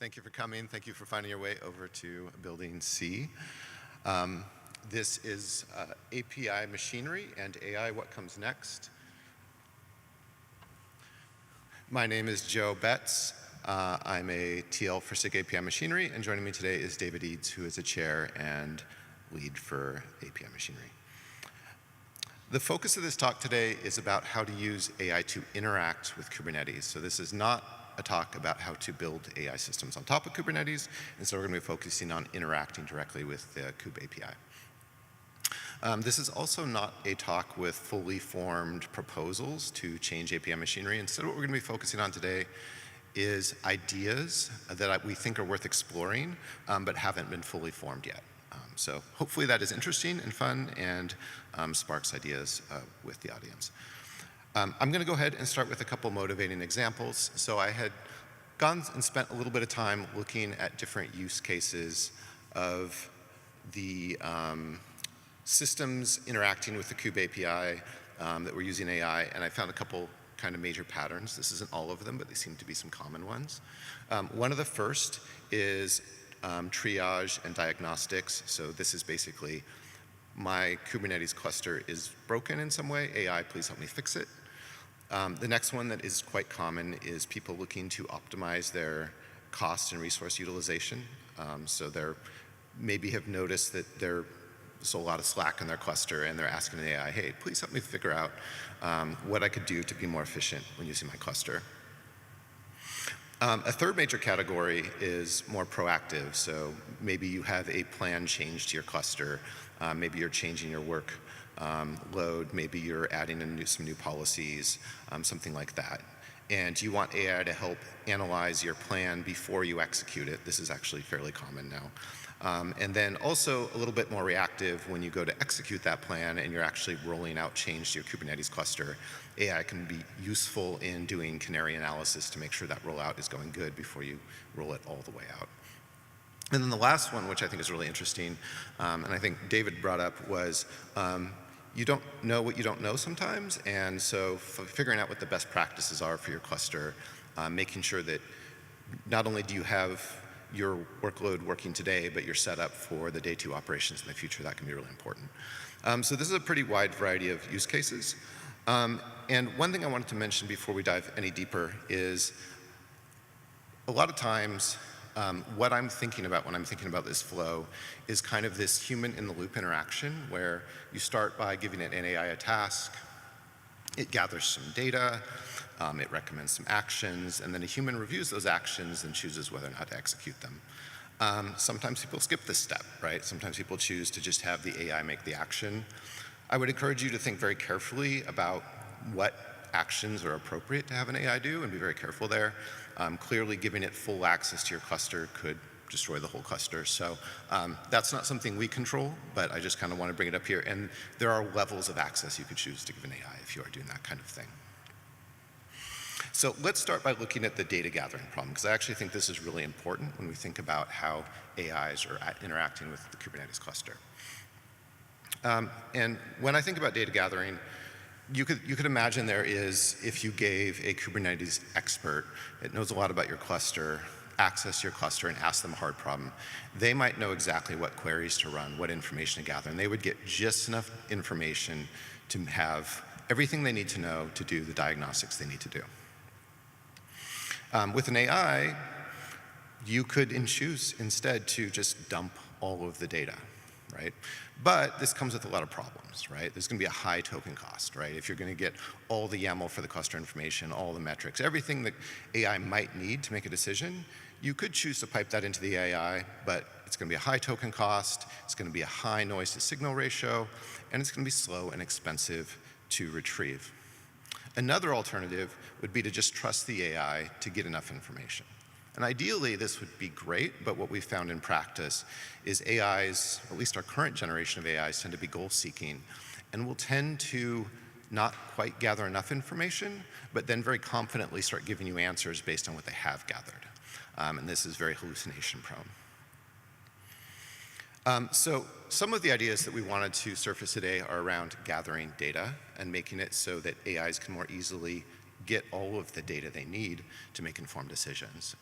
Thank you for coming. Thank you for finding your way over to Building C. This is API machinery and AI, what comes next. My name is Joe Betz. I'm a TL for SIG-API Machinery, and joining me today is David Eads, who is a chair and lead for API machinery. The focus of this talk today is about how to use AI to interact with Kubernetes. So this is not a talk about how to build AI systems on top of Kubernetes, and so we're going to be focusing on interacting directly with the Kube API. This is also not a talk with fully formed proposals to change API machinery. Instead, what we're going to be focusing on today is ideas that we think are worth exploring, but haven't been fully formed yet. So hopefully that is interesting and fun and sparks ideas with the audience. I'm going to go ahead and start with a couple motivating examples. So I had gone and spent a little bit of time looking at different use cases of the systems interacting with the Kube API that were using AI, and I found a couple kind of major patterns. This isn't all of them, but they seem to be some common ones. One of the first is triage and diagnostics. So this is basically my Kubernetes cluster is broken in some way. AI, please help me fix it. The next one that is quite common is people looking to optimize their cost and resource utilization. So they're maybe have noticed that there's a lot of slack in their cluster, and they're asking the AI, hey, please help me figure out what I could do to be more efficient when using my cluster. A third major category is more proactive. So maybe you have a plan change to your cluster. Maybe you're changing your work load. Maybe you're adding some new policies, something like that. And you want AI to help analyze your plan before you execute it. This is actually fairly common now. And then also a little bit more reactive when you go to execute that plan and you're actually rolling out change to your Kubernetes cluster. AI can be useful in doing canary analysis to make sure that rollout is going good before you roll it all the way out. And then the last one, which I think is really interesting, and I think David brought up, was you don't know what you don't know sometimes, and so figuring out what the best practices are for your cluster, making sure that not only do you have your workload working today, but you're set up for the day 2 operations in the future. That can be really important. So this is a pretty wide variety of use cases. And one thing I wanted to mention before we dive any deeper is a lot of times what I'm thinking about when I'm thinking about this flow is kind of this human-in-the-loop interaction where you start by giving it an AI a task, it gathers some data, it recommends some actions, and then a human reviews those actions and chooses whether or not to execute them. Sometimes people skip this step, right? Sometimes people choose to just have the AI make the action. I would encourage you to think very carefully about what actions are appropriate to have an AI do and be very careful there. Clearly giving it full access to your cluster could destroy the whole cluster. So that's not something we control, but I just kind of want to bring it up here. And there are levels of access you could choose to give an AI if you are doing that kind of thing. So let's start by looking at the data gathering problem, because I actually think this is really important when we think about how AIs are interacting with the Kubernetes cluster. And when I think about data gathering, you could imagine there is, if you gave a Kubernetes expert that knows a lot about your cluster, access your cluster and ask them a hard problem, they might know exactly what queries to run, what information to gather, and they would get just enough information to have everything they need to know to do the diagnostics they need to do. With an AI, you could choose instead to just dump all of the data, right? But this comes with a lot of problems, right? There's going to be a high token cost, right? If you're going to get all the YAML for the cluster information, all the metrics, everything that AI might need to make a decision, you could choose to pipe that into the AI, but it's going to be a high token cost, it's going to be a high noise to signal ratio, and it's going to be slow and expensive to retrieve. Another alternative would be to just trust the AI to get enough information. And ideally, this would be great, but what we've found in practice is AIs, at least our current generation of AIs, tend to be goal-seeking and will tend to not quite gather enough information, but then very confidently start giving you answers based on what they have gathered. And this is very hallucination-prone. So some of the ideas that we wanted to surface today are around gathering data and making it so that AIs can more easily get all of the data they need to make informed decisions.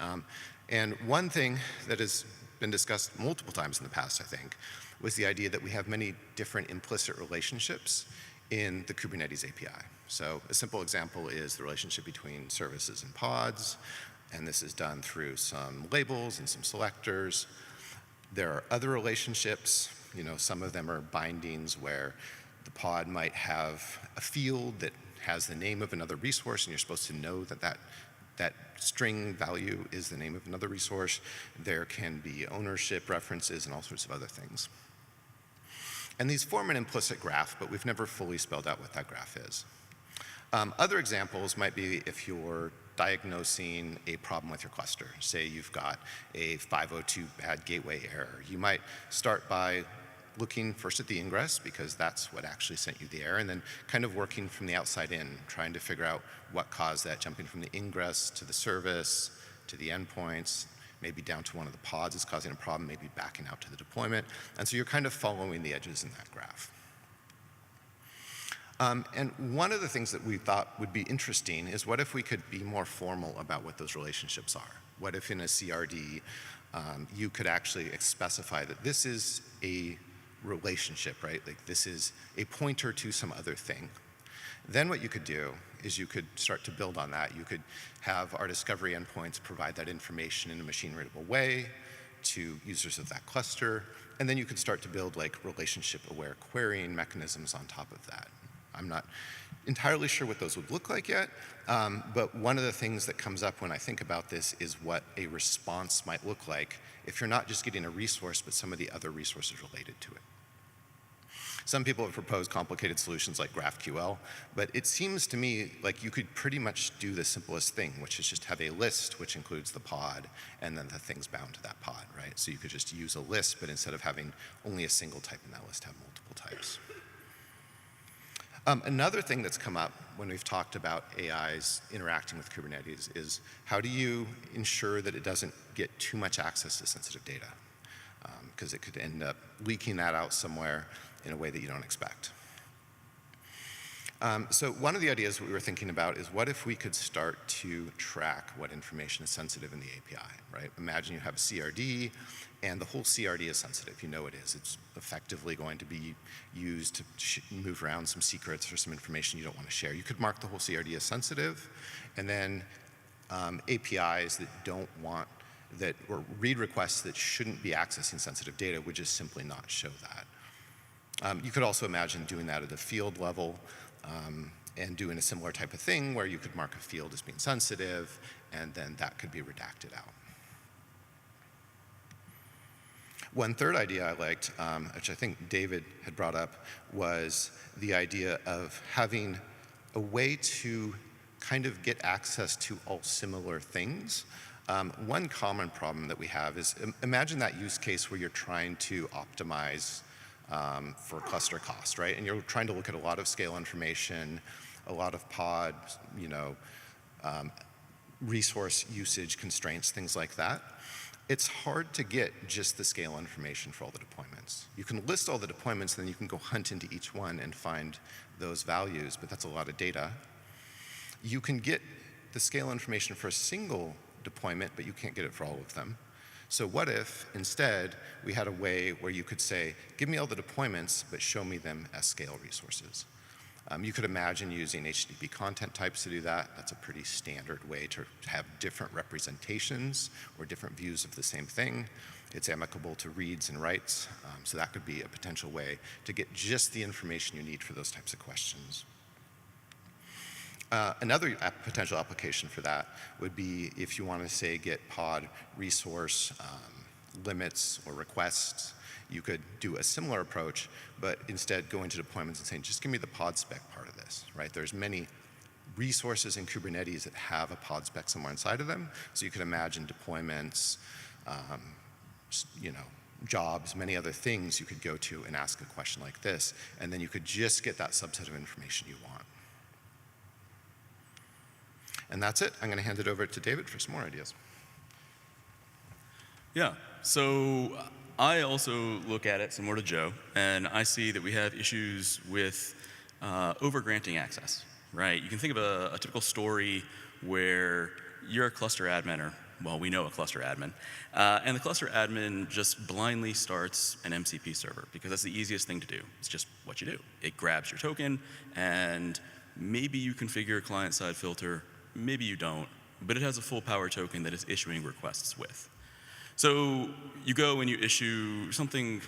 And one thing that has been discussed multiple times in the past, I think, was the idea that we have many different implicit relationships in the Kubernetes API. So a simple example is the relationship between services and pods, and this is done through some labels and some selectors. There are other relationships, some of them are bindings where the pod might have a field that has the name of another resource, and you're supposed to know that string value is the name of another resource. There can be ownership references and all sorts of other things. And these form an implicit graph, but we've never fully spelled out what that graph is. Other examples might be if you're diagnosing a problem with your cluster. Say you've got a 502 bad gateway error. You might start by looking first at the ingress, because that's what actually sent you the error, and then kind of working from the outside in, trying to figure out what caused that, jumping from the ingress to the service, to the endpoints, maybe down to one of the pods is causing a problem, maybe backing out to the deployment. And so you're kind of following the edges in that graph. And one of the things that we thought would be interesting is what if we could be more formal about what those relationships are? What if in a CRD, you could actually specify that this is a relationship, right? Like this is a pointer to some other thing. Then what you could do is you could start to build on that. You could have our discovery endpoints provide that information in a machine-readable way to users of that cluster, and then you could start to build like relationship-aware querying mechanisms on top of that. I'm not entirely sure what those would look like yet, but one of the things that comes up when I think about this is what a response might look like if you're not just getting a resource, but some of the other resources related to it. Some people have proposed complicated solutions like GraphQL, but it seems to me like you could pretty much do the simplest thing, which is just have a list which includes the pod and then the things bound to that pod, right? So you could just use a list, but instead of having only a single type in that list, have multiple types. Another thing that's come up when we've talked about AIs interacting with Kubernetes is how do you ensure that it doesn't get too much access to sensitive data? Because it could end up leaking that out somewhere in a way that you don't expect. So one of the ideas we were thinking about is what if we could start to track what information is sensitive in the API, right? Imagine you have a CRD and the whole CRD is sensitive. You know it is. It's effectively going to be used to move around some secrets or some information you don't want to share. You could mark the whole CRD as sensitive, and then APIs that don't want that, or read requests that shouldn't be accessing sensitive data would just simply not show that. You could also imagine doing that at the field level and doing a similar type of thing where you could mark a field as being sensitive, and then that could be redacted out. One third idea I liked, which I think David had brought up, was the idea of having a way to kind of get access to all similar things. One common problem that we have is, imagine that use case where you're trying to optimize for cluster cost, right? And you're trying to look at a lot of scale information, a lot of pod, resource usage constraints, things like that. It's hard to get just the scale information for all the deployments. You can list all the deployments, then you can go hunt into each one and find those values, but that's a lot of data. You can get the scale information for a single deployment, but you can't get it for all of them. So what if, instead, we had a way where you could say, give me all the deployments, but show me them as scale resources? You could imagine using HTTP content types to do that. That's a pretty standard way to have different representations or different views of the same thing. It's amicable to reads and writes, so that could be a potential way to get just the information you need for those types of questions. Another potential application for that would be if you want to, say, get pod resource limits or requests. You could do a similar approach, but instead go into deployments and saying, just give me the pod spec part of this, right? There's many resources in Kubernetes that have a pod spec somewhere inside of them. So you could imagine deployments, jobs, many other things you could go to and ask a question like this, and then you could just get that subset of information you want. And that's it. I'm going to hand it over to David for some more ideas. Yeah, so I also look at it similar to Joe, and I see that we have issues with over-granting access. right? You can think of a typical story where you're a cluster admin, or, well, we know a cluster admin, and the cluster admin just blindly starts an MCP server because that's the easiest thing to do. It's just what you do. It grabs your token, and maybe you configure a client-side filter, maybe you don't, but it has a full power token that it's issuing requests with. So you go and you issue something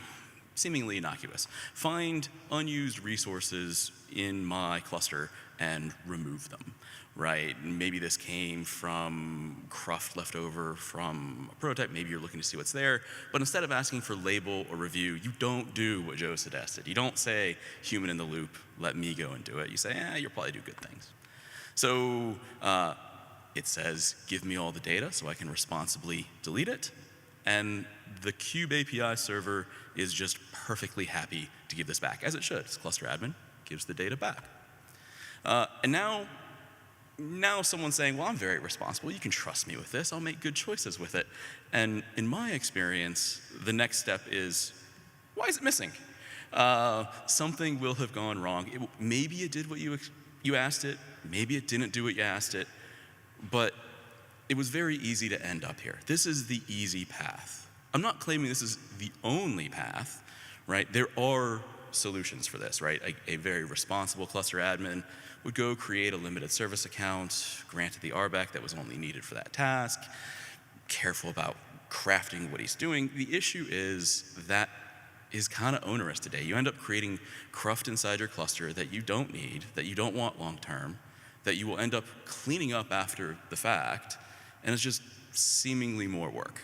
seemingly innocuous. Find unused resources in my cluster and remove them, right? Maybe this came from cruft left over from a prototype. Maybe you're looking to see what's there. But instead of asking for label or review, you don't do what Joe suggested. You don't say human in the loop, let me go and do it. You say, you'll probably do good things. So it says, give me all the data so I can responsibly delete it. And the kube-API server is just perfectly happy to give this back, as it should. It's cluster admin, gives the data back. And now someone's saying, well, I'm very responsible. You can trust me with this. I'll make good choices with it. And in my experience, the next step is, why is it missing? Something will have gone wrong. Maybe it did what you asked it. Maybe it didn't do what you asked it. But it was very easy to end up here. This is the easy path. I'm not claiming this is the only path, right? There are solutions for this, right? A very responsible cluster admin would go create a limited service account, granted the RBAC that was only needed for that task, careful about crafting what he's doing. The issue is that is kind of onerous today. You end up creating cruft inside your cluster that you don't need, that you don't want long term, that you will end up cleaning up after the fact, and it's just seemingly more work.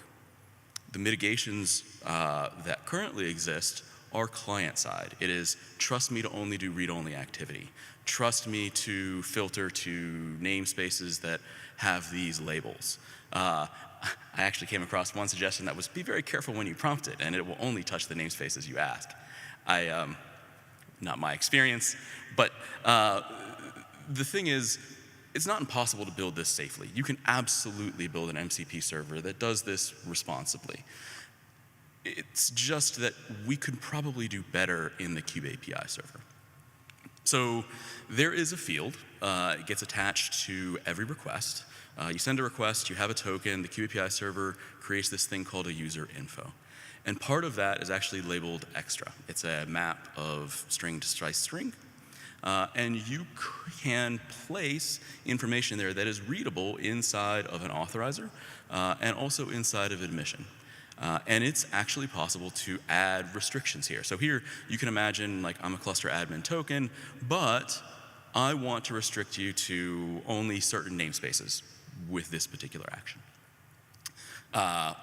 The mitigations that currently exist are client-side. It is, trust me to only do read-only activity. Trust me to filter to namespaces that have these labels. I actually came across one suggestion that was, be very careful when you prompt it, and it will only touch the namespaces you ask. Not my experience, but the thing is, it's not impossible to build this safely. You can absolutely build an MCP server that does this responsibly. It's just that we could probably do better in the kube-API server. So there is a field. It gets attached to every request. You send a request, you have a token, the kube-API server creates this thing called a user info. And part of that is actually labeled extra. It's a map of string to slice string. And you can place information there that is readable inside of an authorizer and also inside of admission. And it's actually possible to add restrictions here. So here you can imagine, like, I'm a cluster admin token, but I want to restrict you to only certain namespaces with this particular action.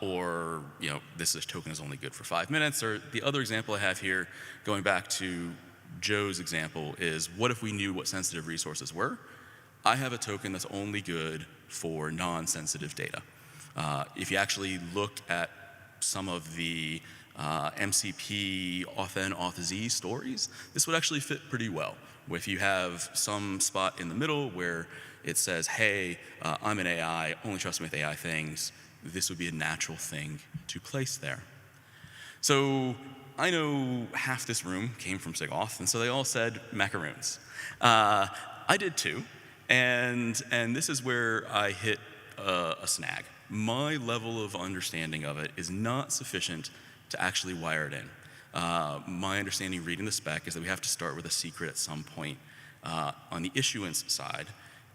Or, this token is only good for 5 minutes. Or the other example I have here, going back to Joe's example, is what if we knew what sensitive resources were? I have a token that's only good for non-sensitive data. If you actually look at some of the MCP auth-n, auth-z stories, this would actually fit pretty well. If you have some spot in the middle where it says, hey, I'm an AI, only trust me with AI things, this would be a natural thing to place there. So I know half this room came from SIG-Auth, and so they all said macaroons. I did too, and this is where I hit a snag. My level of understanding of it is not sufficient to actually wire it in. My understanding reading the spec is that we have to start with a secret at some point on the issuance side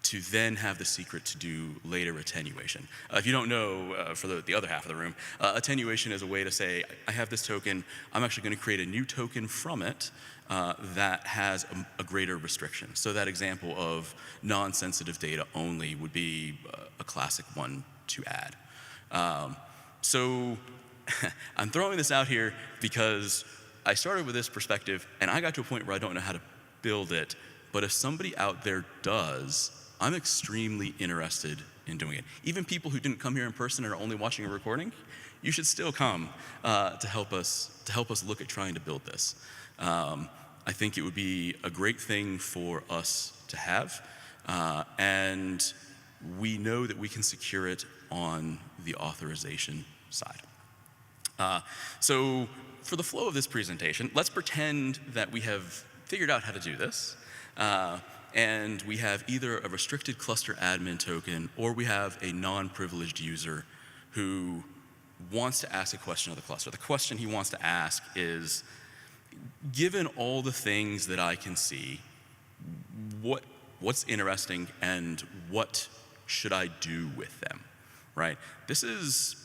to then have the secret to do later attenuation. If you don't know, for the other half of the room, attenuation is a way to say, I have this token, I'm actually going to create a new token from it that has a greater restriction. So that example of non-sensitive data only would be a classic one to add. So I'm throwing this out here because I started with this perspective, and I got to a point where I don't know how to build it, but if somebody out there does, I'm extremely interested in doing it. Even people who didn't come here in person and are only watching a recording, you should still come to help us look at trying to build this. I think it would be a great thing for us to have, and we know that we can secure it on the authorization side. So for the flow of this presentation, let's pretend that we have figured out how to do this. and we have either a restricted cluster admin token or we have a non-privileged user who wants to ask a question of the cluster. The question he wants to ask is, given all the things that I can see, what's interesting and what should I do with them, right? This is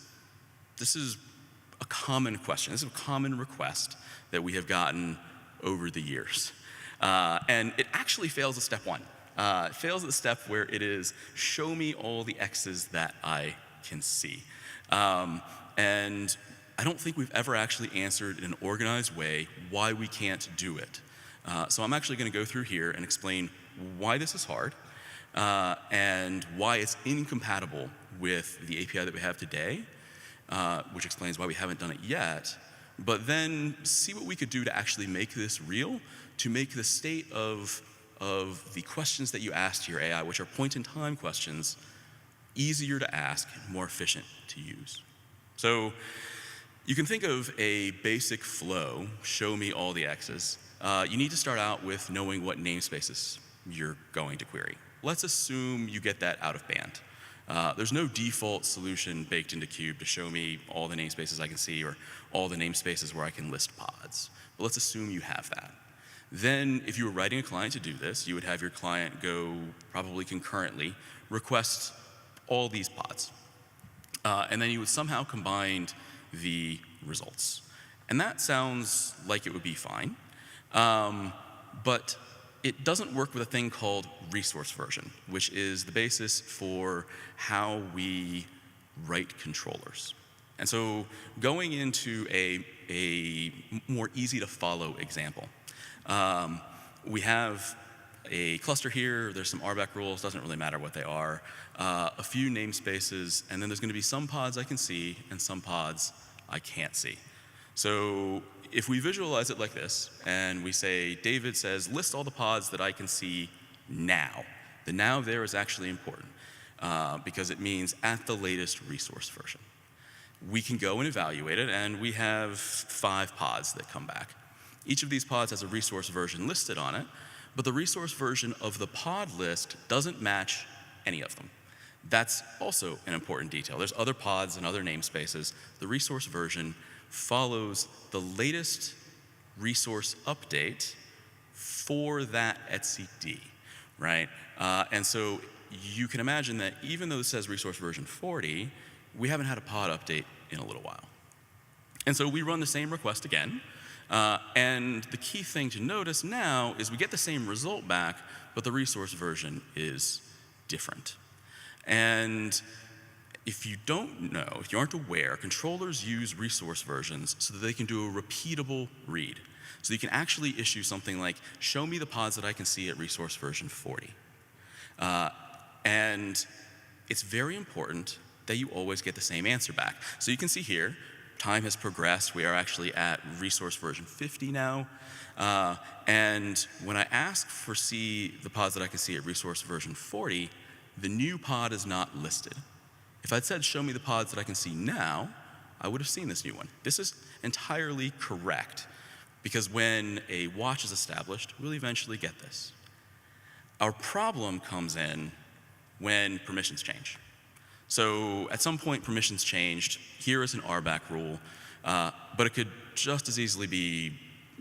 a common question. This is a common request that we have gotten over the years. And it actually fails at step one. It fails at the step where it is, show me all the X's that I can see. And I don't think we've ever actually answered in an organized way why we can't do it. So I'm actually going to go through here and explain why this is hard and why it's incompatible with the API that we have today, which explains why we haven't done it yet, but then see what we could do to actually make this real, to make the state of the questions that you ask to your AI, which are point-in-time questions, easier to ask and more efficient to use. So you can think of a basic flow, show me all the X's. You need to start out with knowing what namespaces you're going to query. Let's assume you get that out of band. There's no default solution baked into Kube to show me all the namespaces I can see or all the namespaces where I can list pods. But let's assume you have that. Then if you were writing a client to do this, you would have your client go probably concurrently request all these pods. And then you would somehow combine the results. And that sounds like it would be fine. But it doesn't work with a thing called resource version, which is the basis for how we write controllers. And so going into a more easy to follow example, we have a cluster here, there's some RBAC rules, doesn't really matter what they are, a few namespaces, and then there's going to be some pods I can see and some pods I can't see. So if we visualize it like this, and we say, David says, list all the pods that I can see now. The now there is actually important because it means at the latest resource version. We can go and evaluate it, and we have 5 pods that come back. Each of these pods has a resource version listed on it, but the resource version of the pod list doesn't match any of them. That's also an important detail. There's other pods and other namespaces. The resource version follows the latest resource update for that etcd, right? And so you can imagine that even though this says resource version 40, we haven't had a pod update in a little while. And so we run the same request again, and the key thing to notice now is we get the same result back, but the resource version is different. And if you don't know, if you aren't aware, controllers use resource versions so that they can do a repeatable read. So you can actually issue something like, show me the pods that I can see at resource version 40. And it's very important that you always get the same answer back. So you can see here, time has progressed. We are actually at resource version 50 now. And when I ask for the pods that I can see at resource version 40, the new pod is not listed. If I'd said, show me the pods that I can see now, I would have seen this new one. This is entirely correct, because when a watch is established, we'll eventually get this. Our problem comes in when permissions change. So at some point, permissions changed. Here is an RBAC rule, but it could just as easily be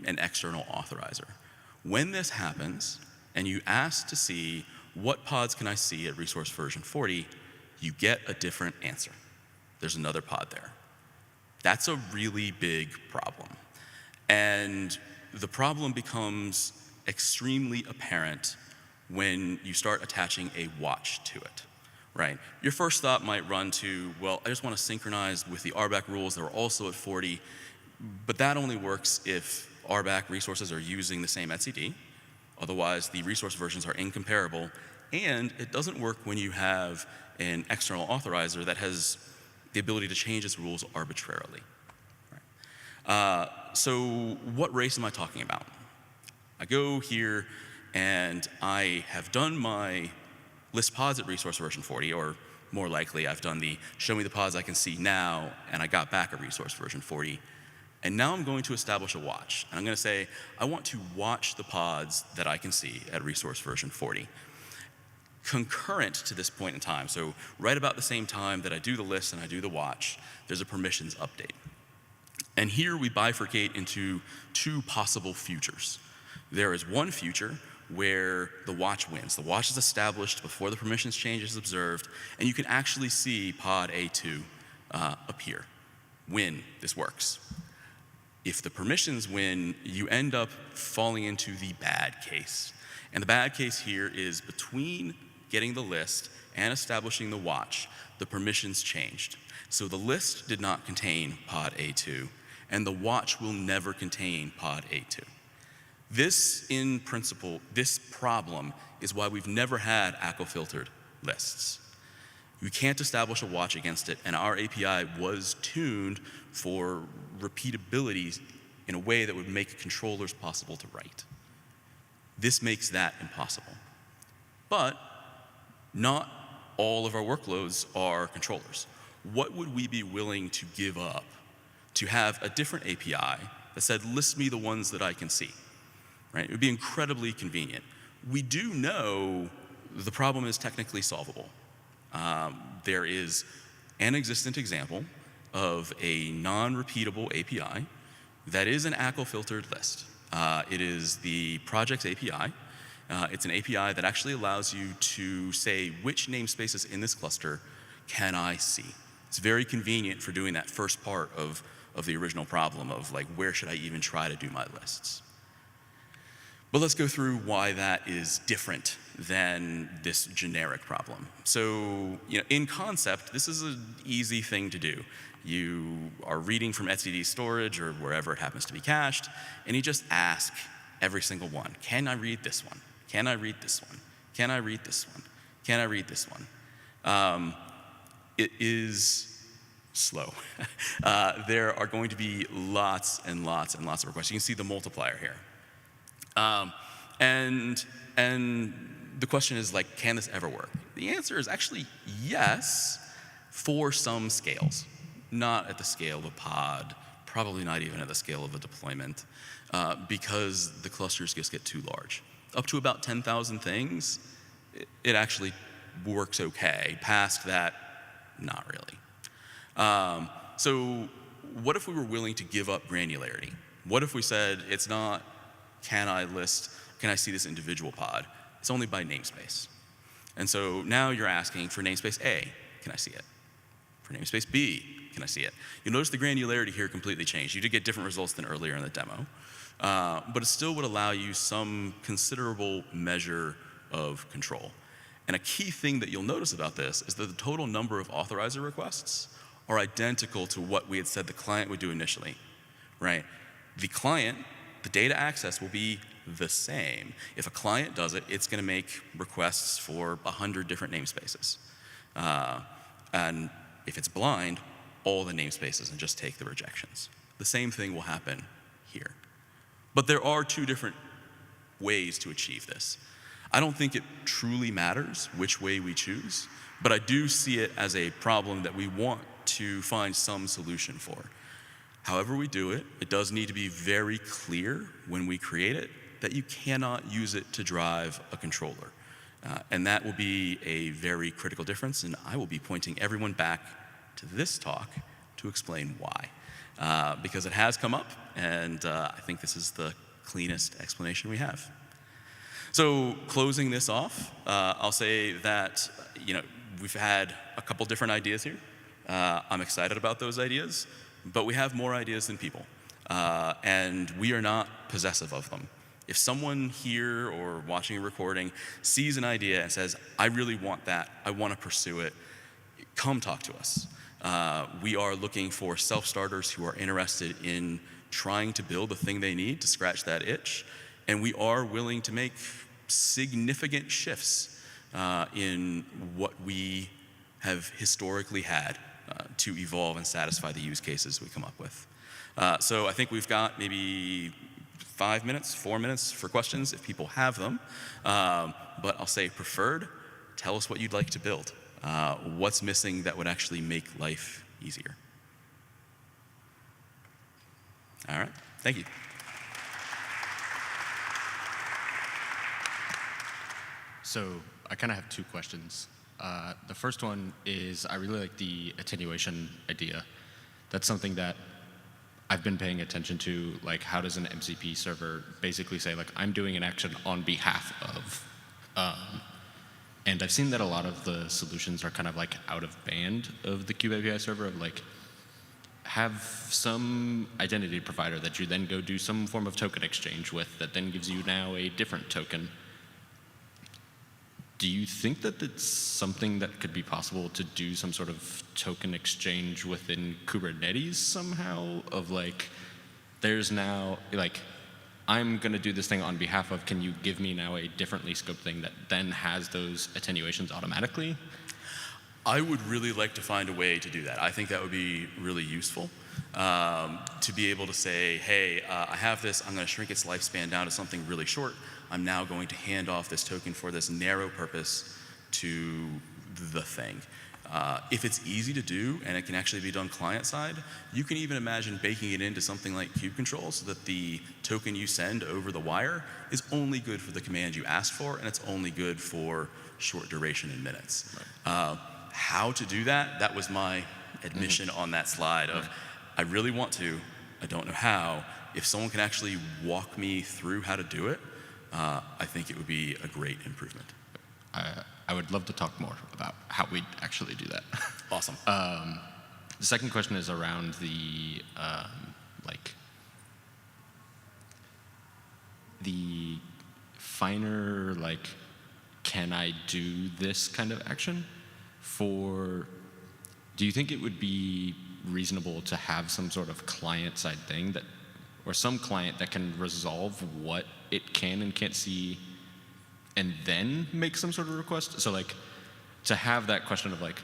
an external authorizer. When this happens, and you ask to see what pods can I see at resource version 40, you get a different answer. There's another pod there. That's a really big problem. And the problem becomes extremely apparent when you start attaching a watch to it, right? Your first thought might run to, well, I just want to synchronize with the RBAC rules that are also at 40, but that only works if RBAC resources are using the same etcd. Otherwise, the resource versions are incomparable, and it doesn't work when you have an external authorizer that has the ability to change its rules arbitrarily. Right? So what race am I talking about? I go here and I have done my list pods at resource version 40, or more likely I've done the show me the pods I can see now, and I got back a resource version 40, And now I'm going to establish a watch. And I'm going to say, I want to watch the pods that I can see at resource version 40. Concurrent to this point in time, so right about the same time that I do the list and I do the watch, there's a permissions update. And here we bifurcate into two possible futures. There is one future where the watch wins. The watch is established before the permissions change is observed, and you can actually see pod A2 appear when this works. If the permissions win, you end up falling into the bad case. And the bad case here is between getting the list and establishing the watch, the permissions changed. So the list did not contain pod A2, and the watch will never contain pod A2. This, in principle, this problem is why we've never had ACL-filtered lists. You can't establish a watch against it, and our API was tuned for repeatability in a way that would make controllers possible to write. This makes that impossible. But not all of our workloads are controllers. What would we be willing to give up to have a different API that said, list me the ones that I can see? Right? It would be incredibly convenient. We do know the problem is technically solvable. There is an existent example of a non-repeatable API that is an ACL-filtered list. It is the project's API. It's an API that actually allows you to say which namespaces in this cluster can I see. It's very convenient for doing that first part of the original problem of like, where should I even try to do my lists? But let's go through why that is different than this generic problem. So, in concept, this is an easy thing to do. You are reading from etcd storage or wherever it happens to be cached, and you just ask every single one, can I read this one? Can I read this one? Can I read this one? Can I read this one? It is slow. There are going to be lots and lots and lots of requests. You can see the multiplier here. And the question is like, can this ever work? The answer is actually yes, for some scales. Not at the scale of a pod, probably not even at the scale of a deployment, because the clusters just get too large. Up to about 10,000 things, it actually works okay. Past that, not really. So what if we were willing to give up granularity? What if we said, it's not, can I see this individual pod? It's only by namespace. And so now you're asking for namespace A, can I see it? For namespace B, can I see it? You'll notice the granularity here completely changed. You did get different results than earlier in the demo, but it still would allow you some considerable measure of control. And a key thing that you'll notice about this is that the total number of authorizer requests are identical to what we had said the client would do initially, right? The client, the data access will be the same. If a client does it, it's going to make requests for 100 different namespaces. And if it's blind, all the namespaces and just take the rejections. The same thing will happen here. But there are two different ways to achieve this. I don't think it truly matters which way we choose, but I do see it as a problem that we want to find some solution for. However we do it, it does need to be very clear when we create it that you cannot use it to drive a controller. And that will be a very critical difference, and I will be pointing everyone back to this talk to explain why. Because it has come up, and I think this is the cleanest explanation we have. So closing this off, I'll say that we've had a couple different ideas here. I'm excited about those ideas, but we have more ideas than people, and we are not possessive of them. If someone here or watching a recording sees an idea and says, I really want that, I want to pursue it, come talk to us. We are looking for self-starters who are interested in trying to build the thing they need to scratch that itch, and we are willing to make significant shifts in what we have historically had to evolve and satisfy the use cases we come up with. So I think we've got maybe 5 minutes, 4 minutes for questions if people have them. But I'll say preferred, tell us what you'd like to build. What's missing that would actually make life easier? All right, thank you. So I kind of have two questions. The first one is I really like the attenuation idea. That's something that I've been paying attention to, like how does an MCP server basically say, like, I'm doing an action on behalf of. And I've seen that a lot of the solutions are kind of like out of band of the kube-API server, of like, have some identity provider that you then go do some form of token exchange with that then gives you now a different token. Do you think that it's something that could be possible to do some sort of token exchange within Kubernetes somehow? Of like, there's now, like, I'm going to do this thing on behalf of, can you give me now a differently scoped thing that then has those attenuations automatically? I would really like to find a way to do that. I think that would be really useful, to be able to say, hey, I have this, I'm going to shrink its lifespan down to something really short. I'm now going to hand off this token for this narrow purpose to the thing. If it's easy to do and it can actually be done client side, you can even imagine baking it into something like kube control so that the token you send over the wire is only good for the command you asked for, and it's only good for short duration in minutes. Right. How to do that, that was my admission on that slide of, I really want to, I don't know how. If someone can actually walk me through how to do it, I think it would be a great improvement. I would love to talk more about how we actually do that. Awesome. The second question is around the the finer, like, can I do this kind of action? Do you think it would be reasonable to have some sort of client-side thing that, or some client that can resolve what it can and can't see and then make some sort of request? So like, to have that question of like,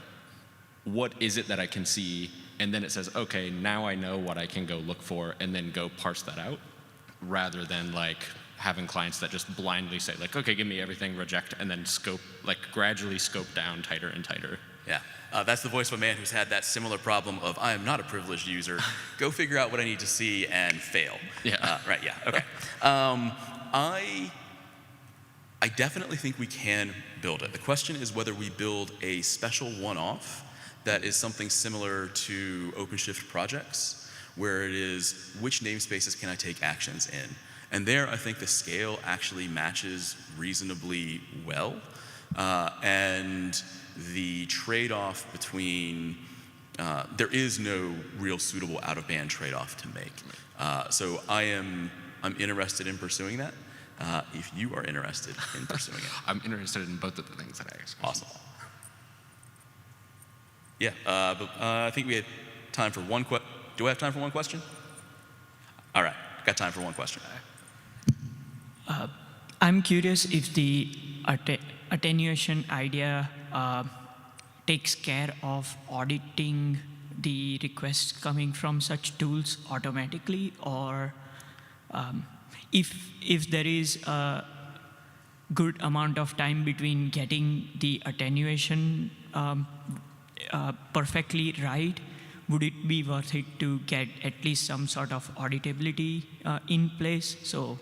what is it that I can see? And then it says, okay, now I know what I can go look for, and then go parse that out, rather than like having clients that just blindly say like, okay, give me everything, reject, and then scope, like gradually scope down tighter and tighter. Yeah, that's the voice of a man who's had that similar problem of, I am not a privileged user, go figure out what I need to see and fail. Yeah. Right, yeah, okay. I definitely think we can build it. The question is whether we build a special one-off that is something similar to OpenShift projects, where it is, which namespaces can I take actions in? And there, I think the scale actually matches reasonably well. And the trade-off between, there is no real suitable out-of-band trade-off to make. So I'm interested in pursuing that. If you are interested in pursuing it. I'm interested in both of the things that I asked. Awesome. Yeah, but I think we have time for one question. Do I have time for one question? All right, got time for one question. I'm curious if the attenuation idea takes care of auditing the requests coming from such tools automatically, or if there is a good amount of time between getting the attenuation perfectly right, would it be worth it to get at least some sort of auditability in place so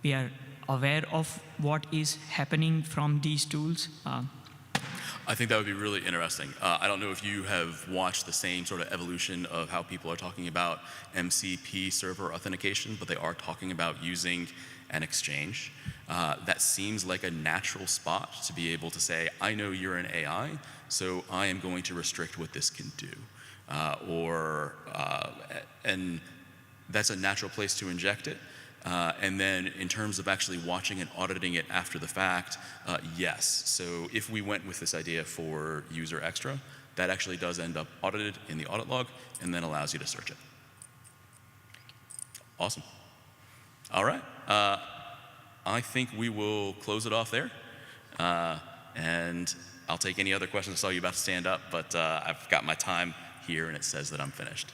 we are aware of what is happening from these tools? I think that would be really interesting. I don't know if you have watched the same sort of evolution of how people are talking about MCP server authentication, but they are talking about using an exchange. That seems like a natural spot to be able to say, I know you're an AI, so I am going to restrict what this can do. And that's a natural place to inject it. And then in terms of actually watching and auditing it after the fact, yes. So if we went with this idea for user extra, that actually does end up audited in the audit log and then allows you to search it. Awesome. All right. I think we will close it off there. And I'll take any other questions. I saw you about to stand up, but I've got my time here and it says that I'm finished.